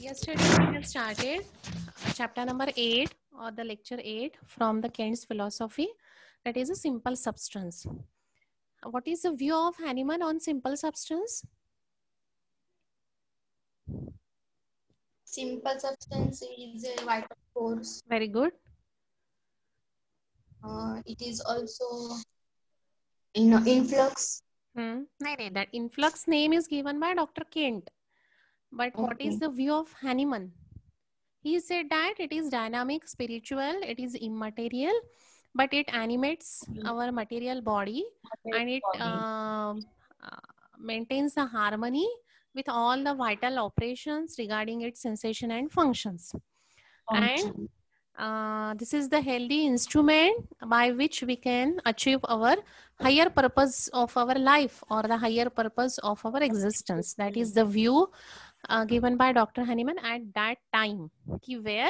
Yesterday we have started chapter number 8 or the lecture 8 from the Kant's philosophy, that is a simple substance. What is the view of Hahnemann on simple substance? Simple substance is a vital force. Very good. It is also in influx. No, that influx name is given by Dr. Kent. But what is Okay. the view of Hahnemann? He said that it is dynamic, spiritual, it is immaterial, but it animates our material body and it maintains the harmony with all the vital operations regarding its sensation and functions. And this is the healthy instrument by which we can achieve our higher purpose of our life or the higher purpose of our existence. That is the view given by Dr. Hahnemann at that time, where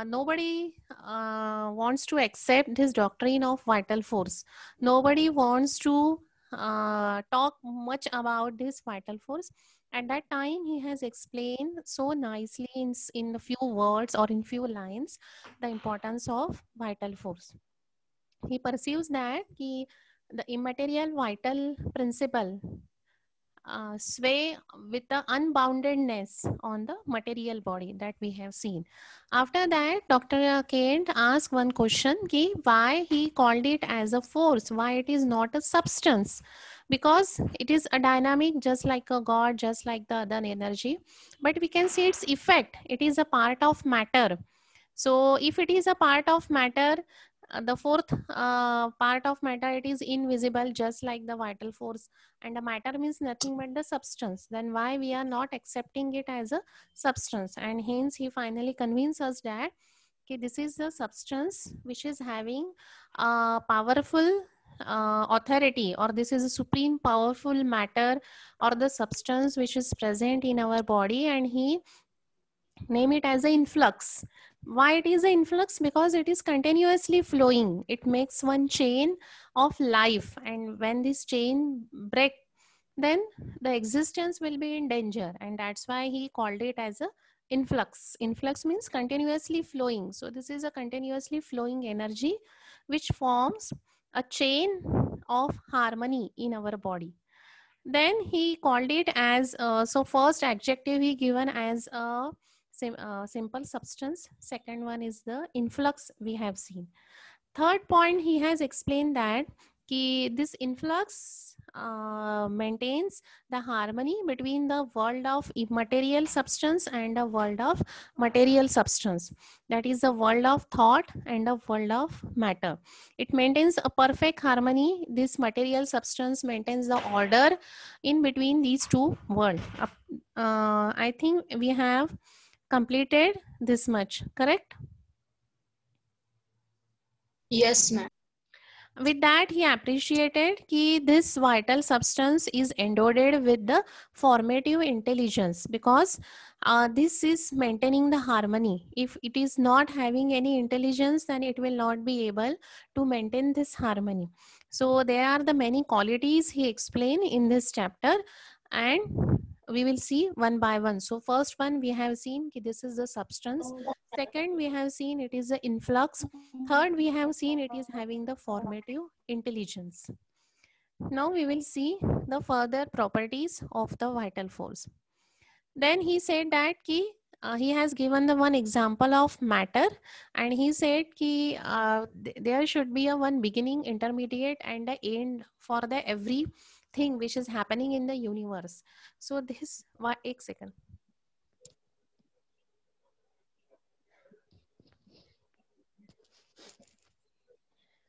nobody wants to accept his doctrine of vital force. Nobody wants to talk much about this vital force. At that time, he has explained so nicely in a few words or in few lines the importance of vital force. He perceives that the immaterial vital principle sway with the unboundedness on the material body that we have seen. After that, Dr. Kent asked one question, why he called it as a force, why it is not a substance, because it is a dynamic just like a god, just like the other energy, but we can see its effect. It is a part of matter. So if it is a part of matter, the fourth part of matter, it is invisible just like the vital force, and the matter means nothing but the substance. Then why we are not accepting it as a substance? And hence he finally convinced us that this is the substance which is having a powerful authority, or this is a supreme powerful matter or the substance which is present in our body, and he name it as an influx. Why it is an influx? Because it is continuously flowing. It makes one chain of life, and when this chain break, then the existence will be in danger, and that's why he called it as a influx. Influx means continuously flowing. So this is a continuously flowing energy which forms a chain of harmony in our body. Then he called it as so first adjective he given as a simple substance. Second one is the influx we have seen. Third point, he has explained that this influx maintains the harmony between the world of immaterial substance and the world of material substance. That is the world of thought and the world of matter. It maintains a perfect harmony. This material substance maintains the order in between these two worlds. I think we have completed this much, correct? Yes, ma'am. With that, he appreciated that this vital substance is endowed with the formative intelligence, because this is maintaining the harmony. If it is not having any intelligence, then it will not be able to maintain this harmony. So there are the many qualities he explained in this chapter, and we will see one by one. So first one we have seen this is the substance. Second, we have seen it is the influx. Third, we have seen it is having the formative intelligence. Now we will see the further properties of the vital force. Then he said that he has given the one example of matter, and he said there should be a one beginning, intermediate, and the end for the every thing which is happening in the universe. So this, one second.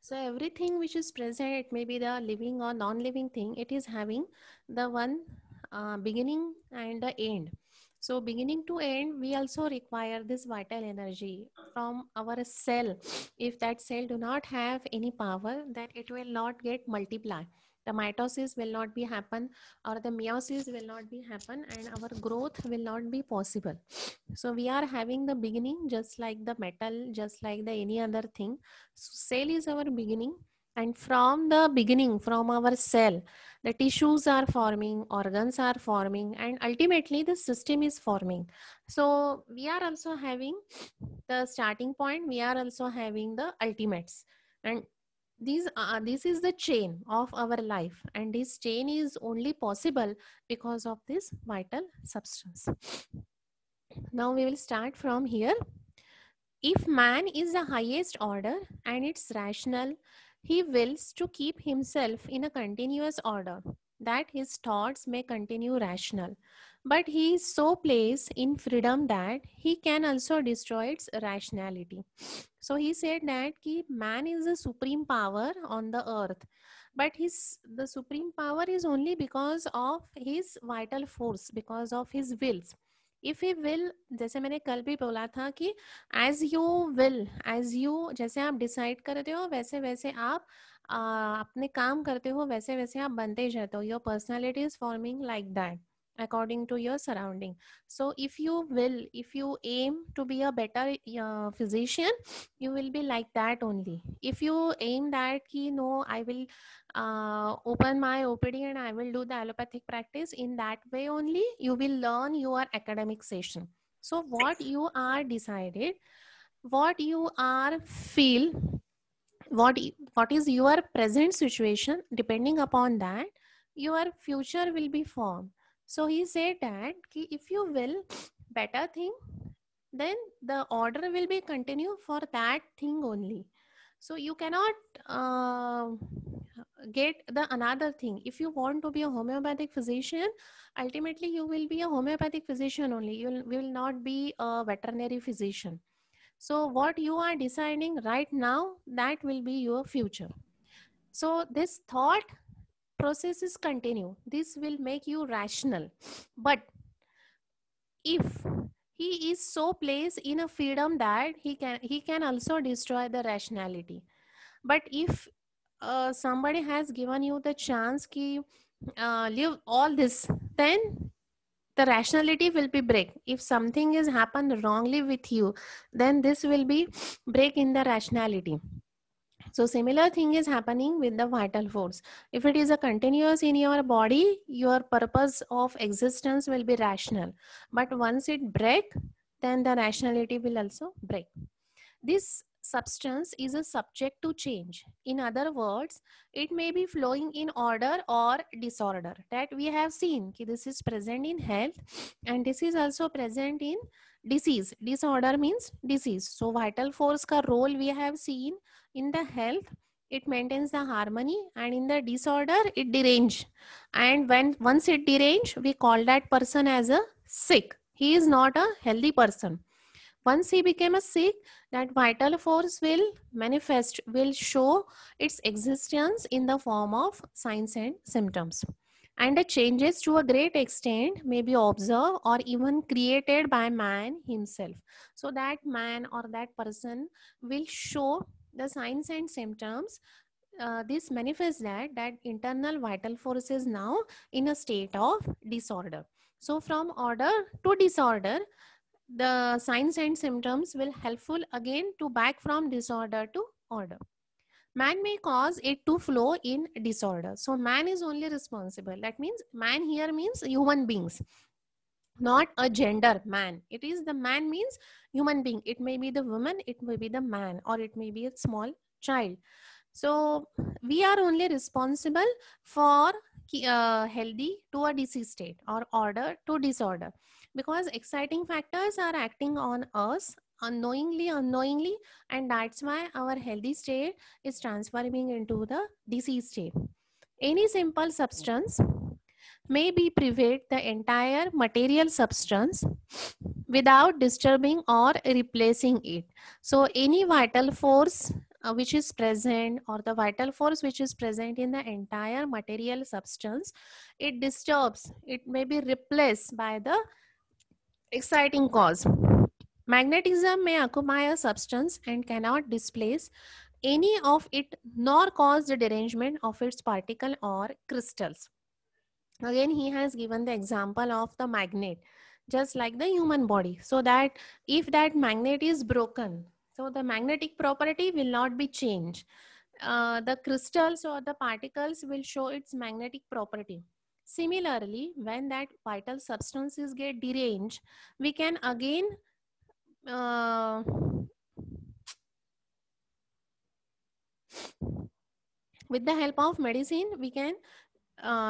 So everything which is present, it may be the living or non-living thing, it is having the one beginning and the end. So beginning to end, we also require this vital energy from our cell. If that cell do not have any power, then it will not get multiplied. The mitosis will not be happen, or the meiosis will not be happen, and our growth will not be possible. So we are having the beginning just like the metal, just like the any other thing. So cell is our beginning, And from the beginning, from our cell, the tissues are forming, organs are forming, and ultimately the system is forming. So we are also having the starting point, we are also having the ultimates. And this is the chain of our life, and this chain is only possible because of this vital substance. Now we will start from here. If man is the highest order and it's rational, he wills to keep himself in a continuous order, that his thoughts may continue rational. But he is so placed in freedom that he can also destroy its rationality. So he said that ki man is the supreme power on the earth, but the supreme power is only because of his vital force, because of his wills. If he will, जैसे मैंने कल भी बोला था कि as you will, as you जैसे आप decide करते हो वैसे वैसे आप अपने काम करते हो, वैसे वैसे आप बनते ही जाते हो. Your personality is forming like that according to your surrounding. So if you will, if you aim to be a better physician, you will be like that only. If you aim that ki no, I will open my OPD and I will do the allopathic practice, in that way only you will learn your academic session. So what you are decided, what you are feel, what is your present situation, depending upon that your future will be formed. So he said that if you will better thing, then the order will be continue for that thing only. So you cannot uh, get the another thing. If you want to be a homeopathic physician, ultimately you will be a homeopathic physician only. You will not be a veterinary physician. So what you are deciding right now, that will be your future. So this thought process is continue. This will make you rational. But if he is so placed in a freedom that he can also destroy the rationality. But if somebody has given you the chance ki live all this, then the rationality will be break. If something is happened wrongly with you, then this will be break in the rationality. So similar thing is happening with the vital force. If it is a continuous in your body, your purpose of existence will be rational. But once it break, then the rationality will also break. This substance is a subject to change. In other words, it may be flowing in order or disorder. That we have seen ki this is present in health and this is also present in disease. Disorder means disease. So vital force ka role we have seen in the health. It maintains the harmony, and in the disorder it derange. And when once it derange, we call that person as a sick. He is not a healthy person. Once he became a sick, that vital force will manifest, will show its existence in the form of signs and symptoms. And the changes to a great extent may be observed or even created by man himself. So that man or that person will show the signs and symptoms. This manifests that internal vital force is now in a state of disorder. So from order to disorder, the signs and symptoms will helpful again to back from disorder to order. Man may cause it to flow in disorder. So man is only responsible. That means man here means human beings, not a gender man. It is the man means human being. It may be the woman, it may be the man, or it may be a small child. So we are only responsible for healthy to a disease state or order to disorder, because exciting factors are acting on us unknowingly, and that's why our healthy state is transforming into the disease state. Any simple substance may be private the entire material substance without disturbing or replacing it. So any vital force which is present, or the vital force which is present in the entire material substance, it disturbs, it may be replaced by the exciting cause. Magnetism may occupy a substance and cannot displace any of it nor cause the derangement of its particle or crystals. Again, he has given the example of the magnet, just like the human body. So that if that magnet is broken, so the magnetic property will not be changed. the crystals or the particles will show its magnetic property. Similarly, when that vital substances get deranged, we can again with the help of medicine, we can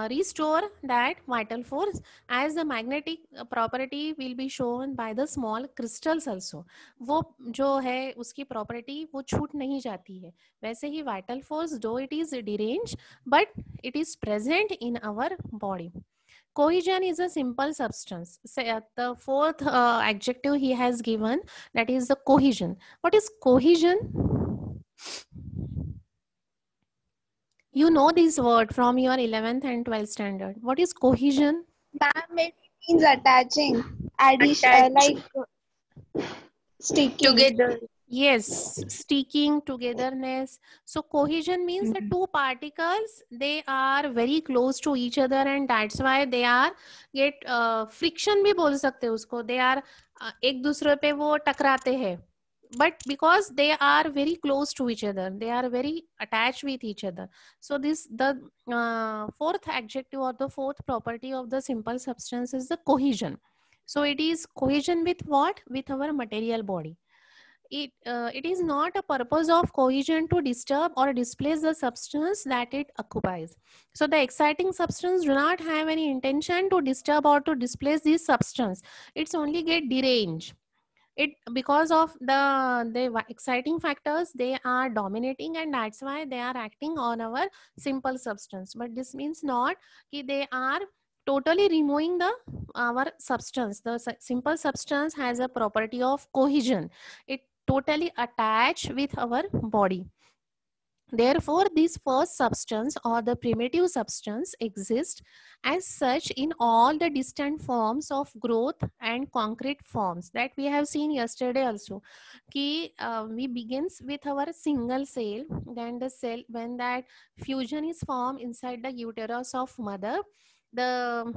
restore that vital force, as the magnetic property will be shown by the small crystals also. वो जो है उसकी property वो छूट नहीं जाती है. वैसे ही vital force, though it is deranged, but it is present in our body. Cohesion is a simple substance. The fourth adjective he has given, that is the cohesion. What is cohesion? You know this word from your 11th and 12th standard. What is cohesion? Ma'am, it means attaching, like sticking Together. Yes, sticking, togetherness. So cohesion means the two particles, they are very close to each other, and that's why they are get friction भी बोल सकते हैं उसको. They are एक दूसरे पे वो टकराते हैं. But because they are very close to each other, they are very attached with each other. So this the fourth adjective or the fourth property of the simple substance is the cohesion. So it is cohesion with what? With our material body. It is not a purpose of cohesion to disturb or displace the substance that it occupies. So the exciting substance do not have any intention to disturb or to displace this substance. It's only get deranged. It because of the exciting factors, they are dominating, and that's why they are acting on our simple substance. But this means not that they are totally removing the our substance. The simple substance has a property of cohesion. It totally attached with our body. Therefore, this first substance or the primitive substance exists as such in all the distant forms of growth and concrete forms that we have seen yesterday also. We begins with our single cell, then the cell, when that fusion is formed inside the uterus of mother, the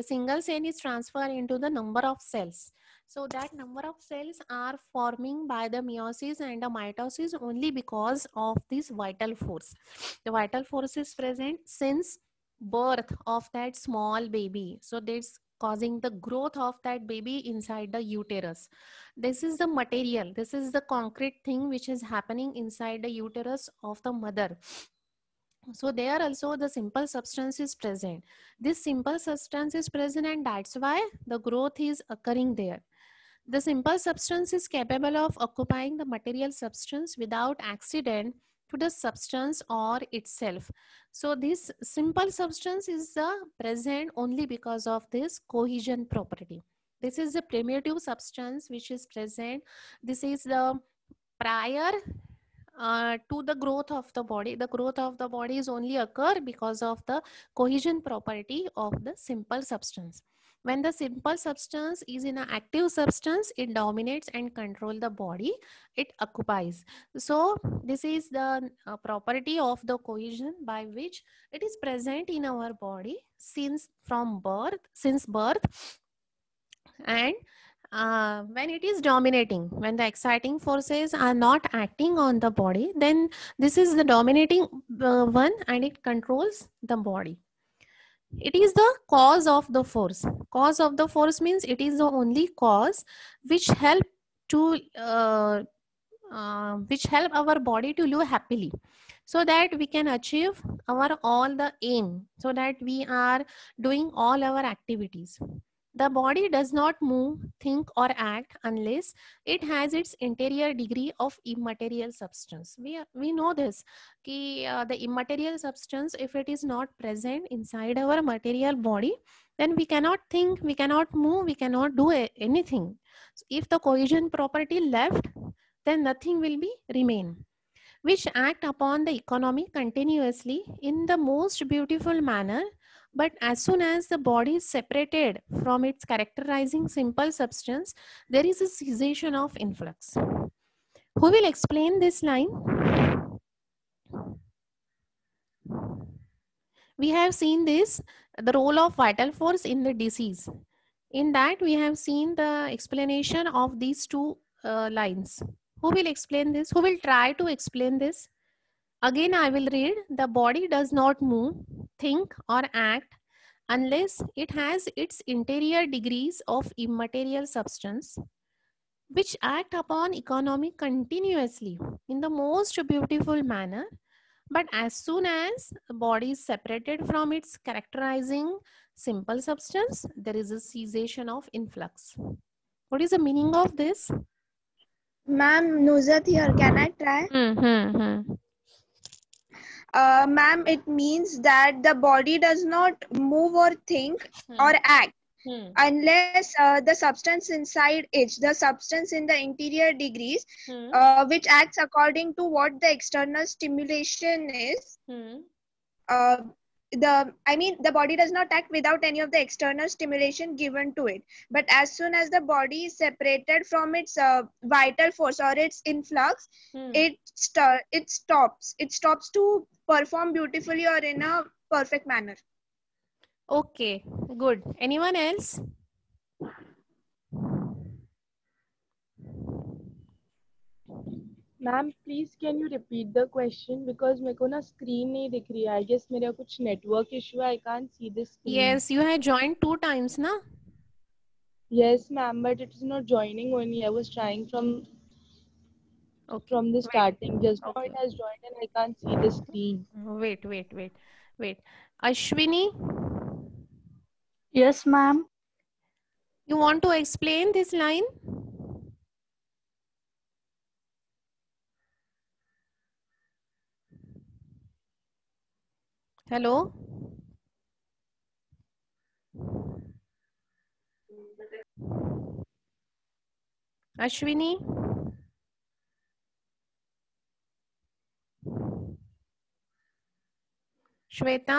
single cell is transferred into the number of cells. So that number of cells are forming by the meiosis and the mitosis only because of this vital force. The vital force is present since birth of that small baby. So that's causing the growth of that baby inside the uterus. This is the material. This is the concrete thing which is happening inside the uterus of the mother. So there also the simple substance is present. This simple substance is present, and that's why the growth is occurring there. The simple substance is capable of occupying the material substance without accident to the substance or itself. So this simple substance is present only because of this cohesion property. This is the primitive substance which is present. This is the prior to the growth of the body. The growth of the body is only occur because of the cohesion property of the simple substance. When the simple substance is in an active substance, it dominates and control the body it occupies. So this is the property of the cohesion by which it is present in our body since birth, and when it is dominating, when the exciting forces are not acting on the body, then this is the dominating one, and it controls the body. It is the cause of the force. Cause of the force means it is the only cause which help to which help our body to live happily, so that we can achieve our all the aim, so that we are doing all our activities. The body does not move, think, or act unless it has its interior degree of immaterial substance. We know this, the immaterial substance, if it is not present inside our material body, then we cannot think, we cannot move, we cannot do anything. So if the cohesion property left, then nothing will be remain, which act upon the economy continuously in the most beautiful manner. But as soon as the body is separated from its characterizing simple substance, there is a cessation of influx. Who will explain this line? We have seen this, the role of vital force in the disease. In that, we have seen the explanation of these two lines. Who will explain this? Who will try to explain this? Again, I will read. The body does not move, think, or act unless it has its interior degrees of immaterial substance, which act upon economy continuously in the most beautiful manner. But as soon as the body is separated from its characterizing simple substance, there is a cessation of influx. What is the meaning of this? Ma'am, Nuzat here. Can I try? Ma'am, it means that the body does not move or think or act unless the substance inside it, the substance in the interior degrees, which acts according to what the external stimulation is. The body does not act without any of the external stimulation given to it. But as soon as the body is separated from its vital force or its influx, it stops. It stops to perform beautifully or in a perfect manner. Okay, good. Anyone else? Ma'am please can you repeat the question because मेरे को ना screen नहीं दिख रही है. I guess मेरा कुछ network issue है. I can't see the screen. Yes, you have joined 2 times, na? Yes ma'am, but it is not joining only. I was trying from the starting. Just now it has joined and I can't see the screen. Wait. Ashwini, Yes, ma'am. you want to explain this line? Hello? Ashwini? Shweta?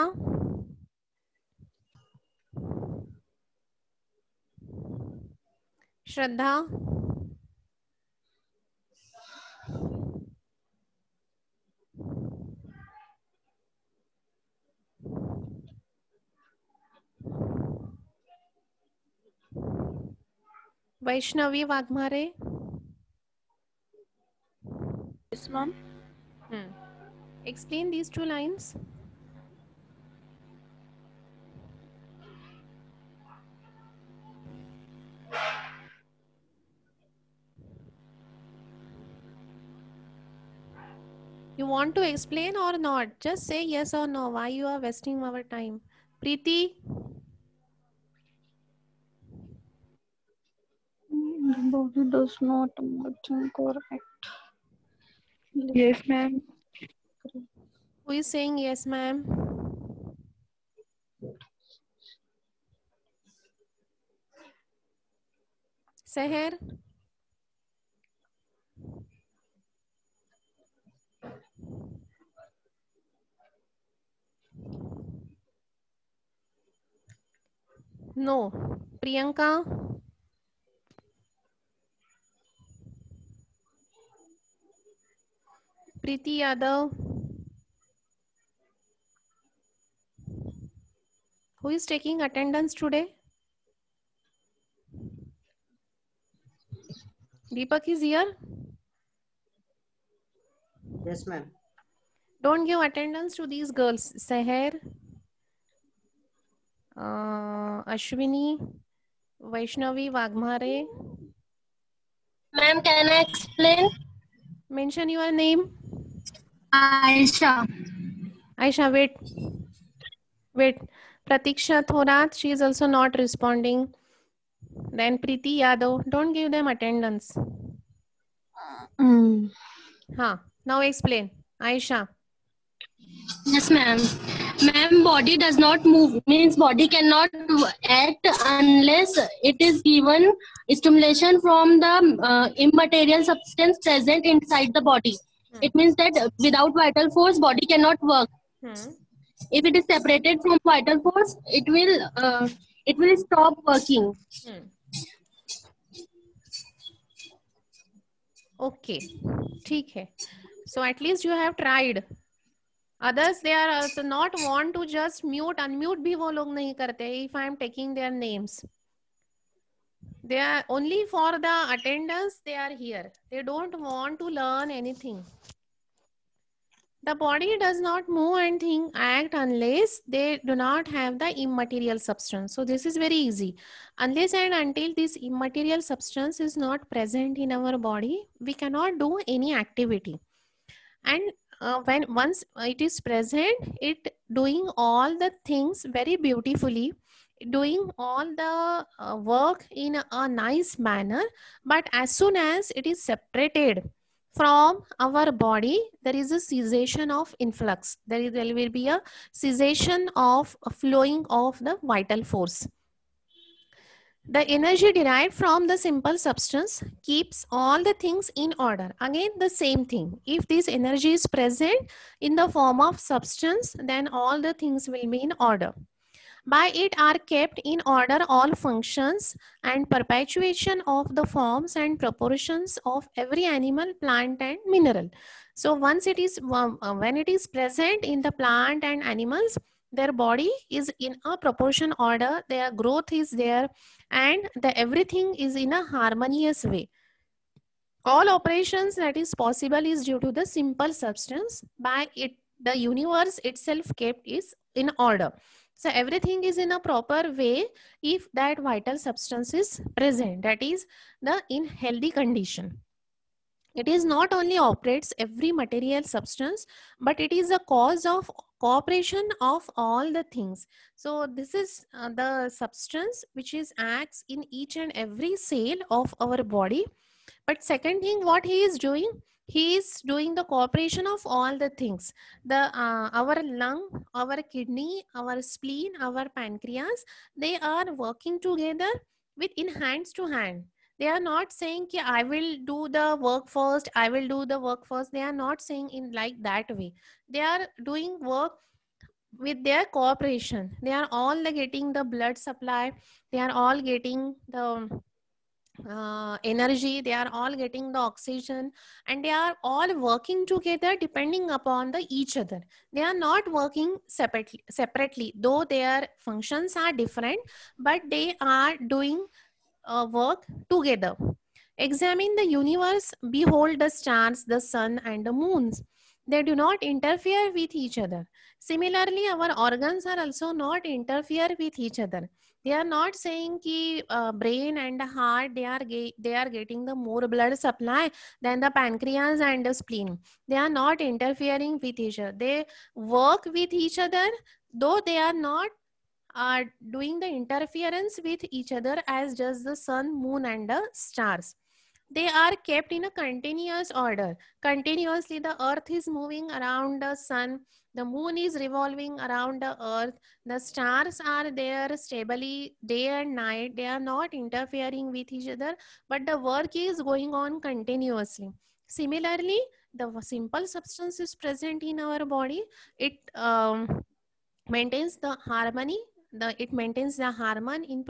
Shraddha? Vaishnavi Vagmare? Yes, ma'am. Explain these 2 lines. You want to explain or not? Just say yes or no. Why you are wasting our time? Preeti? The body does not think or act. Yes ma'am. Who is saying yes, ma'am? Seher? No. Priyanka? Preeti Yadav? Who is taking attendance today? Deepak is here? Yes, ma'am. Don't give attendance to these girls. Seher, Ashwini, Vaishnavi, Vagmare. Ma'am, can I explain? Mention your name. Aisha. Aisha, wait. Pratiksha Thorat, she is also not responding. Then Preeti Yadav, don't give them attendance. Now explain. Aisha. Yes, ma'am. Ma'am, body does not move. Means body cannot act unless it is given stimulation from the immaterial substance present inside the body. It means that without vital force, body cannot work. If it is separated from vital force, it will stop working. Okay, ठीक है. So at least you have tried. Others, they are also not want to just mute, unmute भी वो लोग नहीं करते. If I am taking their names, they are only for the attendance. They are here. They don't want to learn anything. The body does not move and think, act unless they do not have the immaterial substance. So this is very easy. Unless and until this immaterial substance is not present in our body, we cannot do any activity. And when once it is present, it doing all the things very beautifully, doing all the work in a nice manner. But as soon as it is separated from our body, there is a cessation of influx. There will be a cessation of flowing of the vital force. The energy derived from the simple substance keeps all the things in order. Again, the same thing. If this energy is present in the form of substance, then all the things will be in order. By it are kept in order all functions and perpetuation of the forms and proportions of every animal, plant and mineral. So once it is, when it is present in the plant and animals, their body is in a proportion order, their growth is there, and everything is in a harmonious way. All operations that is possible is due to the simple substance. By it, the universe itself kept is in order. So everything is in a proper way if that vital substance is present, that is the in healthy condition. It is not only operates every material substance, but it is a cause of cooperation of all the things. So this is the substance which is acts in each and every cell of our body. But second thing, what he is doing? He is doing the cooperation of all the things. The our lung, our kidney, our spleen, our pancreas, they are working together with in hands to hand. They are not saying ki I will do the work first, I will do the work first. They are not saying in like that way. They are doing work with their cooperation. They are all getting the blood supply. They are all getting the energy, they are all getting the oxygen, and they are all working together depending upon the each other. They are not working separately, though their functions are different, but they are doing work together. Examine the universe, behold the stars, the sun and the moons. They do not interfere with each other. Similarly, our organs are also not interfere with each other. They are not saying ki brain and the heart, they are getting the more blood supply than the pancreas and the spleen. They are not interfering with each other. They work with each other, though they are not are doing the interference with each other as just the sun, moon and the stars. They are kept in a continuous order. Continuously, the earth is moving around the sun. The moon is revolving around the earth. The stars are there stably day and night. They are not interfering with each other, but the work is going on continuously. Similarly, the simple substance is present in our body. It maintains the harmony. It maintains the harmony in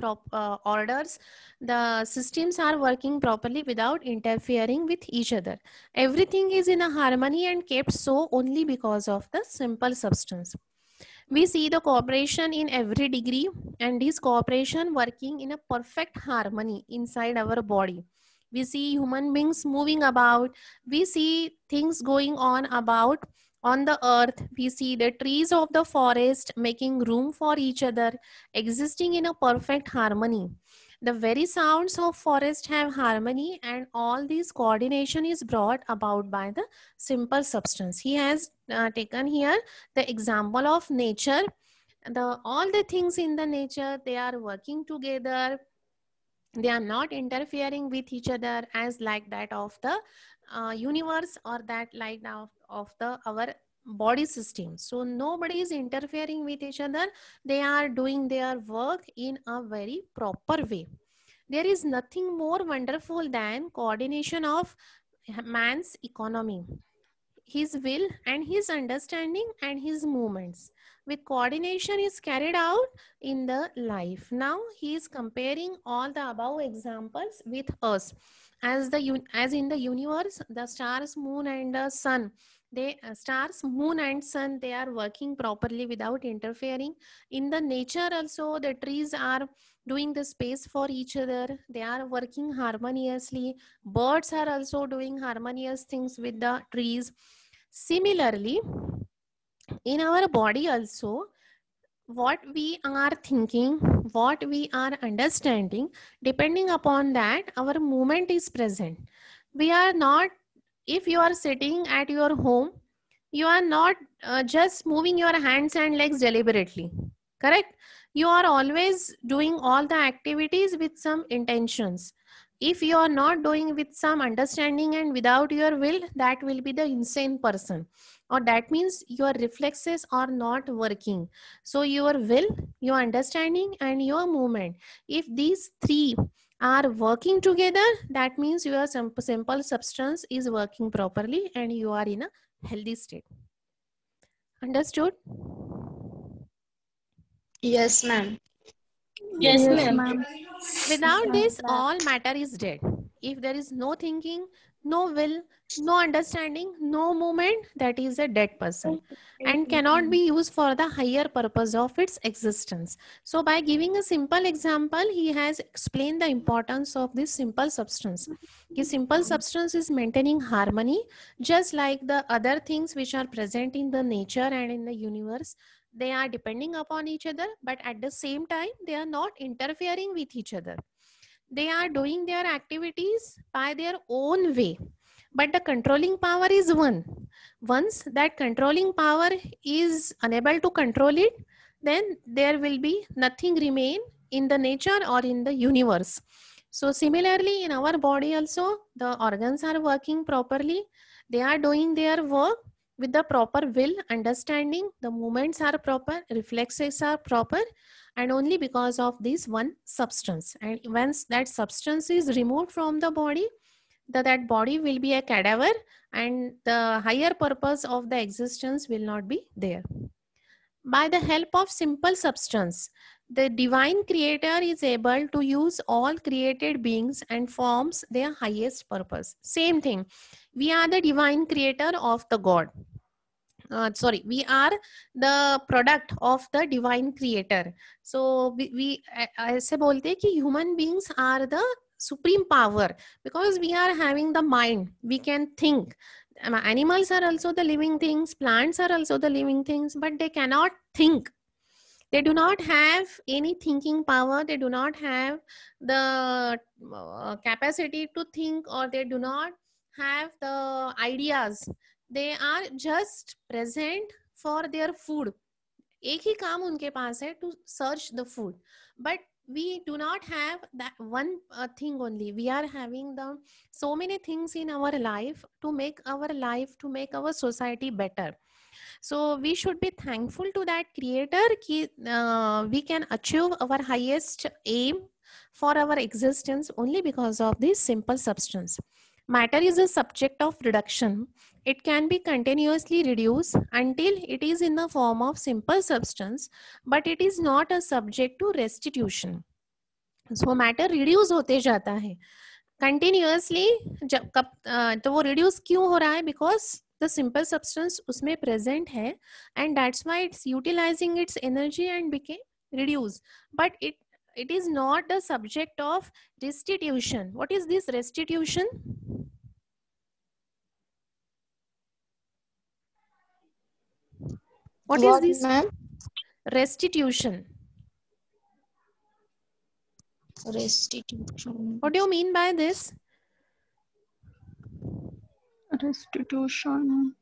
orders. The systems are working properly without interfering with each other. Everything is in a harmony and kept so only because of the simple substance. We see the cooperation in every degree, and this cooperation working in a perfect harmony inside our body. We see human beings moving about. We see things going on about on the earth. We see the trees of the forest making room for each other, existing in a perfect harmony. The very sounds of forest have harmony, and all this coordination is brought about by the simple substance. He has taken here the example of nature. All the things in the nature, they are working together. They are not interfering with each other as like that of the universe, or that like of the our body system. So nobody is interfering with each other. They are doing their work in a very proper way. There is nothing more wonderful than coordination of man's economy, his will and his understanding and his movements. With coordination is carried out in the life. Now he is comparing all the above examples with us. As in the universe, the stars, moon and the sun, stars, moon and sun, they are working properly without interfering. In the nature also, the trees are doing the space for each other. They are working harmoniously. Birds are also doing harmonious things with the trees. Similarly, in our body also, what we are thinking, what we are understanding, depending upon that, our movement is present. We are not, if you are sitting at your home, you are not just moving your hands and legs deliberately, correct? You are always doing all the activities with some intentions. If you are not doing with some understanding and without your will, that will be the insane person, or that means your reflexes are not working. So your will, your understanding and your movement, if these three are working together, that means your simple substance is working properly and you are in a healthy state. Understood? Yes, ma'am. Yes, Yes, ma'am. ma'am. Without this, all matter is dead. If there is no thinking, no will, no understanding, no movement, that is a dead person and cannot be used for the higher purpose of its existence. So by giving a simple example, he has explained the importance of this simple substance. The simple substance is maintaining harmony, just like the other things which are present in the nature and in the universe. They are depending upon each other, but at the same time, they are not interfering with each other. They are doing their activities by their own way, but the controlling power is one. Once that controlling power is unable to control it, then there will be nothing remain in the nature or in the universe. So similarly, in our body also, the organs are working properly. They are doing their work with the proper will, understanding, the movements are proper, reflexes are proper, and only because of this one substance. And once that substance is removed from the body, that body will be a cadaver and the higher purpose of the existence will not be there. By the help of simple substance, the divine creator is able to use all created beings and forms their highest purpose. Same thing. We are the divine creator of the God. We are the product of the divine creator. So we ऐसे बोलते हैं कि human beings are the supreme power because we are having the mind. We can think. Animals are also the living things. Plants are also the living things, but they cannot think. They do not have any thinking power. They do not have the capacity to think, or they do not have the ideas. They are just present for their food. एक ही काम उनके पास है, to search the food. But we do not have that one thing only. We are having the so many things in our life to make our society better. So we should be thankful to that creator कि we can achieve our highest aim for our existence only because of this simple substance. Matter is a subject of reduction. It can be continuously reduced until it is in the form of simple substance, but it is not a subject to restitution. So matter reduce होते जाता है continuously. जब कब तो वो reduce क्यों हो रहा है? Because the simple substance उसमें present है, and that's why it's utilizing its energy and became reduced. But it is not the subject of restitution. What is this restitution? What is this? Restitution. Restitution. What do you mean by this? Restitution.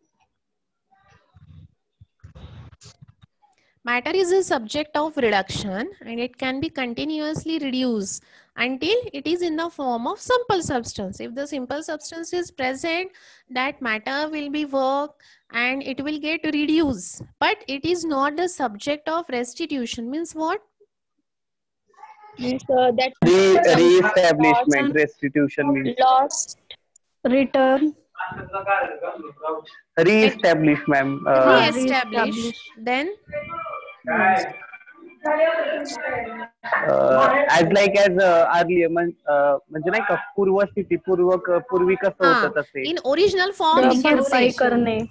Matter is a subject of reduction and it can be continuously reduced until it is in the form of simple substance. If the simple substance is present, that matter will be worked and it will get reduced. But it is not the subject of restitution. Means what? Means that re-establishment. Restitution means lost. Return. re-establish, ma'am. Re-establish. Then as like as earlier म्हणजे नाही का पूर्वस्थिती पूर्वी कसं होतं तसे. In original form we can say. करणे.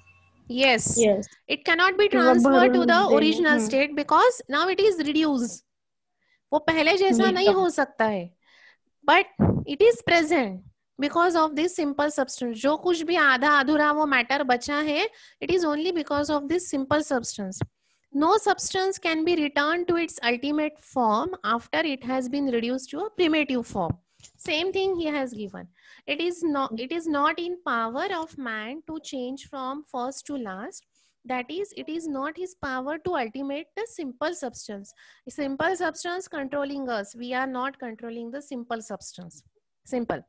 Yes. Yes. It cannot be transferred to the original state because now it is reduced. वो पहले जैसा नहीं हो सकता है. But it is present. because of this simple substance. जो कुछ भी आधा अधूरा वो matter बचा है, it is only because of this simple substance. No substance can be returned to its ultimate form after it has been reduced to a primitive form. Same thing he has given. It is not in power of man to change from first to last. That is, it is not his power to ultimate the simple substance. Simple substance controlling us. We are not controlling the simple substance. Simple.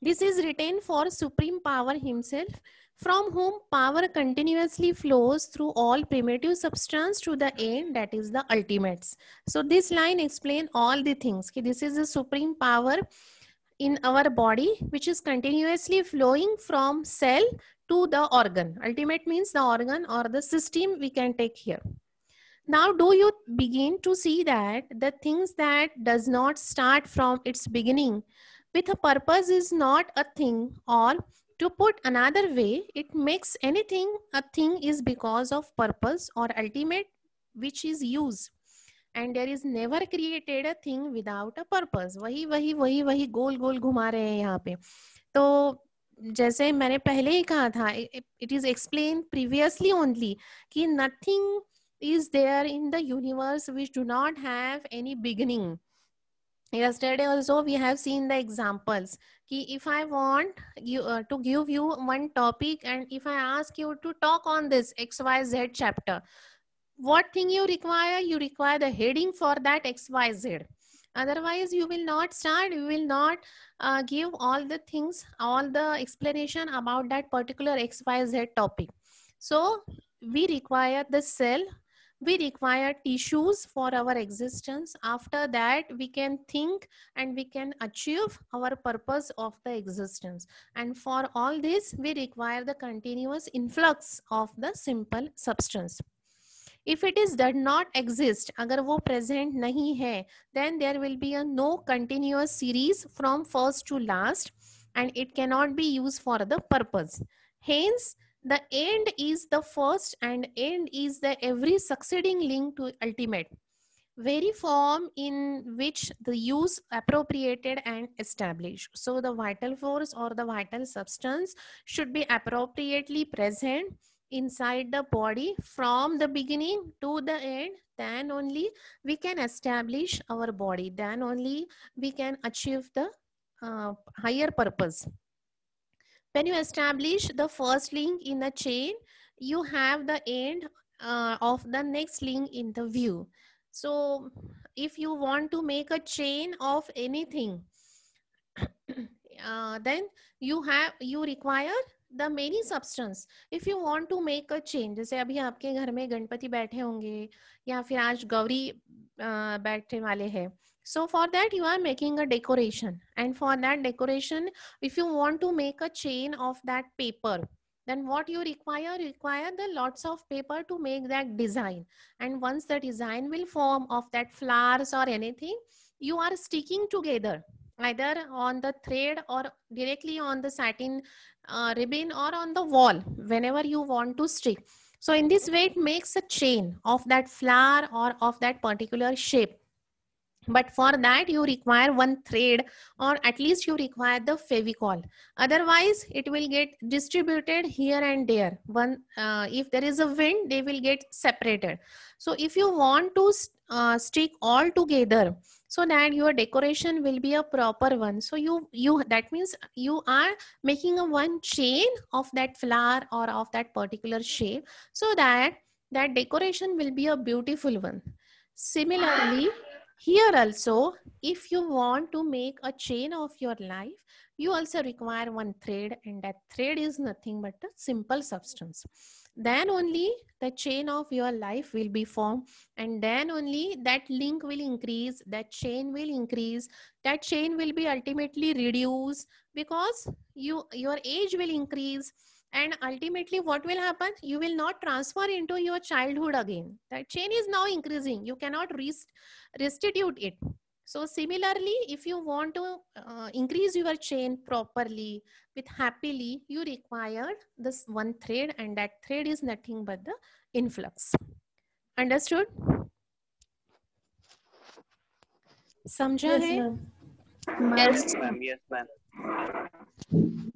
This is written for supreme power himself, from whom power continuously flows through all primitive substance to the end, that is the ultimates. So this line explains all the things. This is the supreme power in our body, which is continuously flowing from cell to the organ. Ultimate means the organ or the system we can take here. Now, do you begin to see that the things that does not start from its beginning with a purpose is not a thing, or to put another way, it makes anything a thing is because of purpose or ultimate which is use. And there is never created a thing without a purpose. वही गोल गोल घुमा रहे हैं यहाँ पे. तो जैसे मैंने पहले ही कहा था, it is explained previously only कि nothing is there in the universe which do not have any beginning. Yesterday also we have seen the examples कि if I want you to give you one topic, and if I ask you to talk on this XYZ chapter, what thing you require? You require the heading for that XYZ. Otherwise you will not start, you will not give all the things, all the explanation about that particular XYZ topic. So we require the cell, we require tissues for our existence. After that we can think and we can achieve our purpose of the existence. And for all this we require the continuous influx of the simple substance. If it is does not exist, अगर वो present नहीं है, then there will be a no continuous series from first to last, and it cannot be used for the purpose. Hence, the end is the first, and end is the every succeeding link to ultimate. Very form in which the use appropriated and established. So the vital force or the vital substance should be appropriately present inside the body from the beginning to the end. Then only we can establish our body. Then only we can achieve the higher purpose. When you establish the first link in the chain, you have the end of the next link in the view. So if you want to make a chain of anything, then you require the many substance. If you want to make a chain, जैसे अभी आपके घर में गणपति बैठे होंगे या फिर आज गौरी बैठने वाले हैं. So for that you are making a decoration, and for that decoration, if you want to make a chain of that paper, then what you require the lots of paper to make that design. And once the design will form of that flowers or anything, you are sticking together either on the thread or directly on the satin ribbon or on the wall whenever you want to stick. So in this way it makes a chain of that flower or of that particular shape. But for that you require one thread, or at least you require the Fevicol. Otherwise it will get distributed here and there. If there is a wind, they will get separated. So if you want to stick all together so that your decoration will be a proper one, so that means you are making a one chain of that flower or of that particular shape, so that that decoration will be a beautiful one. Similarly, here also, if you want to make a chain of your life, you also require one thread, and that thread is nothing but a simple substance. Then only the chain of your life will be formed, and then only that link will increase, that chain will increase, that chain will be ultimately reduced because your age will increase. And ultimately what will happen? You will not transfer into your childhood again. That chain is now increasing. You cannot restitute it. So similarly, if you want to increase your chain properly with happily, you require this one thread, and that thread is nothing but the influx. Understood? समझा है? Yes. ma'am. Yes, ma'am.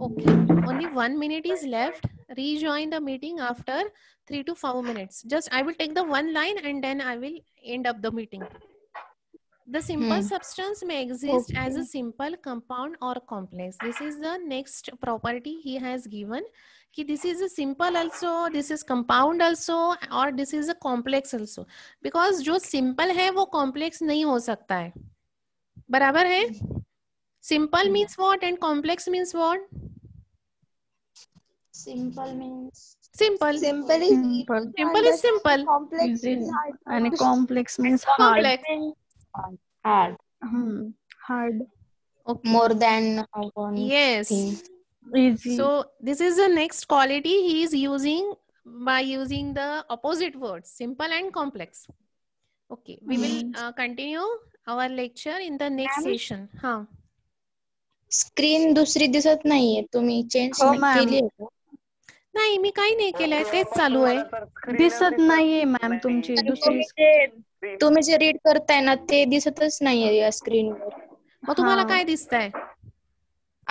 Okay, only 1 minute is left. Rejoin the meeting after 3 to 4 minutes. Just I will take the one line and then I will end up the meeting. The simple substance may exist as a simple, compound or complex. This is the next property he has given. Ki this is a simple also, this is compound also, or this is a complex also. Because जो simple है वो complex नहीं हो सकता है. बराबर है? Simple means what and complex means what? Simple means Simple. Simple is Simple. Simple is simple. complex Easy. is hard. And complex means hard. Complex. hard. Hard. Okay. More than one Yes. thing. Easy. So this is the next quality he is using by using the opposite words, simple and complex. Okay, we will continue our lecture in the next session. हाँ. Screen दुसरी दिसत नाहीये, तुम्ही change हो, ma'am. केली आहे का? नाही मी काही नाही केलंय, तेच चालू आहे. दिसत नाहीये मॅम तुमची दुसरी. तुम्ही जे रीड करताय ना ते दिसतच नाहीये या स्क्रीनवर. मग तुम्हाला काय दिसतंय?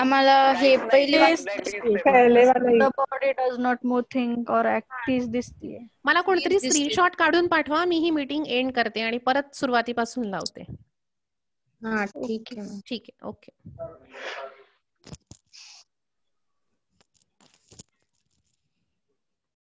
आम्हाला हे पहिली The body does not move, think or act तीच दिसतीये. मला कोणतरी स्क्रीनशॉट काढून पाठवा, मी ही मीटिंग एंड करते आणि परत सुरुवातीपासून लावते. हा ठीक आहे. ठीक आहे, ओके.